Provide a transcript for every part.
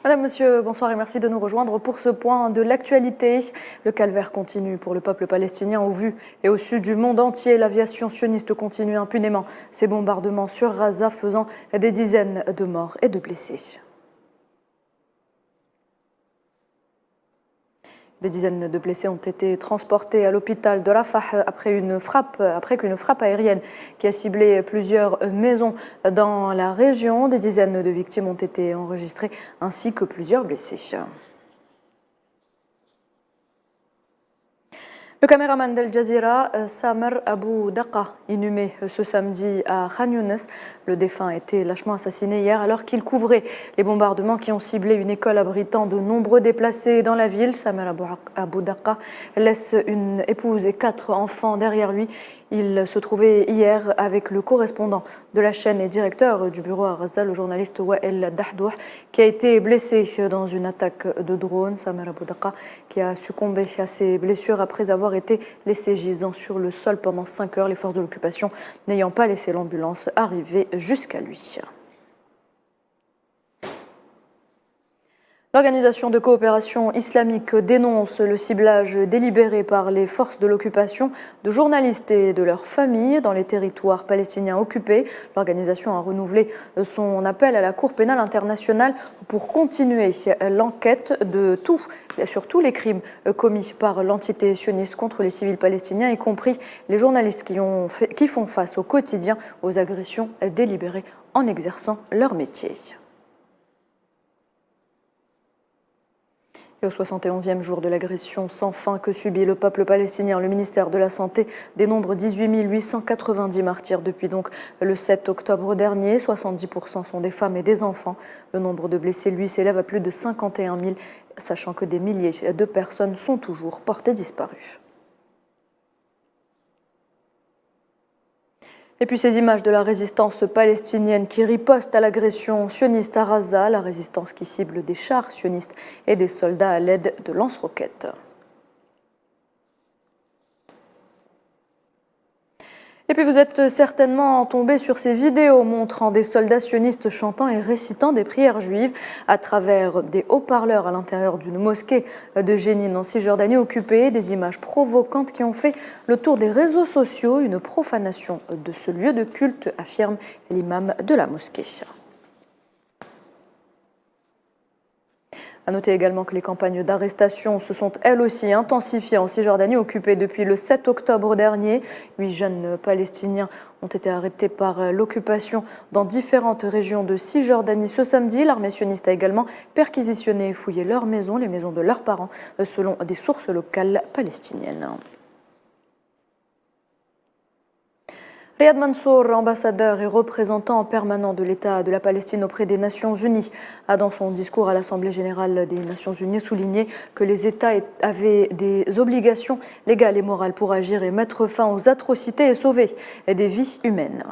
Madame, Monsieur, bonsoir et merci de nous rejoindre pour ce point de l'actualité. Le calvaire continue pour le peuple palestinien au vu et au sud du monde entier. L'aviation sioniste continue impunément ses bombardements sur Gaza, faisant des dizaines de morts et de blessés. Des dizaines de blessés ont été transportés à l'hôpital de Rafah après qu'une frappe aérienne qui a ciblé plusieurs maisons dans la région. Des dizaines de victimes ont été enregistrées ainsi que plusieurs blessés. Le caméraman d'Al Jazeera, Samer Abou Daqa, inhumé ce samedi à Khan Younes. Le défunt a été lâchement assassiné hier alors qu'il couvrait les bombardements qui ont ciblé une école abritant de nombreux déplacés dans la ville. Samer Abou Daqa laisse une épouse et 4 enfants derrière lui. Il se trouvait hier avec le correspondant de la chaîne et directeur du bureau à Gaza, le journaliste Wael Dahdoh, qui a été blessé dans une attaque de drone. Samer Abou Daqa qui a succombé à ses blessures après avoir été laissé gisant sur le sol pendant 5 heures, les forces de l'occupation n'ayant pas laissé l'ambulance arriver jusqu'à lui. L'Organisation de coopération islamique dénonce le ciblage délibéré par les forces de l'occupation de journalistes et de leurs familles dans les territoires palestiniens occupés. L'organisation a renouvelé son appel à la Cour pénale internationale pour continuer l'enquête sur tous les crimes commis par l'entité sioniste contre les civils palestiniens, y compris les journalistes qui font face au quotidien aux agressions délibérées en exerçant leur métier. Et au 71e jour de l'agression sans fin que subit le peuple palestinien, le ministère de la Santé dénombre 18 890 martyrs depuis donc le 7 octobre dernier. 70% sont des femmes et des enfants. Le nombre de blessés, lui, s'élève à plus de 51 000, sachant que des milliers de personnes sont toujours portées disparues. Et puis ces images de la résistance palestinienne qui riposte à l'agression sioniste à Gaza, la résistance qui cible des chars sionistes et des soldats à l'aide de lance-roquettes. Et puis vous êtes certainement tombé sur ces vidéos montrant des soldats sionistes chantant et récitant des prières juives à travers des haut-parleurs à l'intérieur d'une mosquée de Jénine en Cisjordanie occupée. Des images provocantes qui ont fait le tour des réseaux sociaux. Une profanation de ce lieu de culte, affirme l'imam de la mosquée. À noter également que les campagnes d'arrestation se sont elles aussi intensifiées en Cisjordanie, occupée depuis le 7 octobre dernier. 8 jeunes Palestiniens ont été arrêtés par l'occupation dans différentes régions de Cisjordanie ce samedi. L'armée sioniste a également perquisitionné et fouillé leurs maisons, les maisons de leurs parents, selon des sources locales palestiniennes. Riyad Mansour, ambassadeur et représentant permanent de l'État de la Palestine auprès des Nations Unies, a dans son discours à l'Assemblée générale des Nations Unies souligné que les États avaient des obligations légales et morales pour agir et mettre fin aux atrocités et sauver des vies humaines.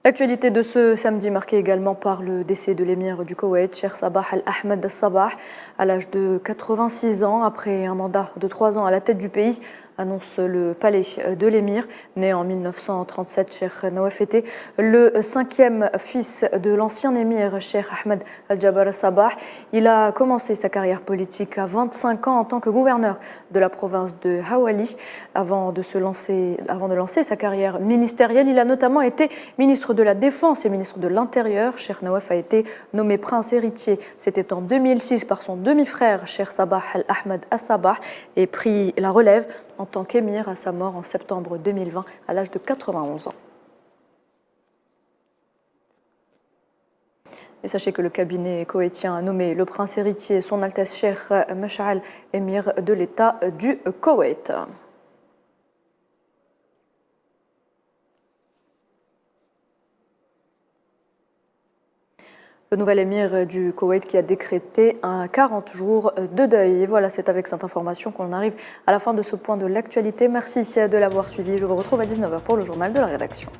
L'actualité de ce samedi marquée également par le décès de l'émir du Koweït, Cheikh Sabah Al-Ahmed Al-Sabah, à l'âge de 86 ans, après un mandat de 3 ans à la tête du pays, annonce le palais de l'émir. Né en 1937, Cheikh Nawaf était le 5e fils de l'ancien émir Cheikh Ahmed Al-Jaber Sabah. Il a commencé sa carrière politique à 25 ans en tant que gouverneur de la province de Hawali. Avant de lancer sa carrière ministérielle, il a notamment été ministre de la Défense et ministre de l'Intérieur. Cheikh Nawaf a été nommé prince héritier. C'était en 2006 par son demi-frère Cheikh Sabah Al-Ahmed Al-Sabah et pris la relève en tant qu'émir à sa mort en septembre 2020 à l'âge de 91 ans. Et sachez que le cabinet koweïtien a nommé le prince héritier Son Altesse Cheikh Mash'al, émir de l'État du Koweït. Le nouvel émir du Koweït qui a décrété un 40 jours de deuil. Et voilà, c'est avec cette information qu'on arrive à la fin de ce point de l'actualité. Merci de l'avoir suivi. Je vous retrouve à 19 h pour le journal de la rédaction.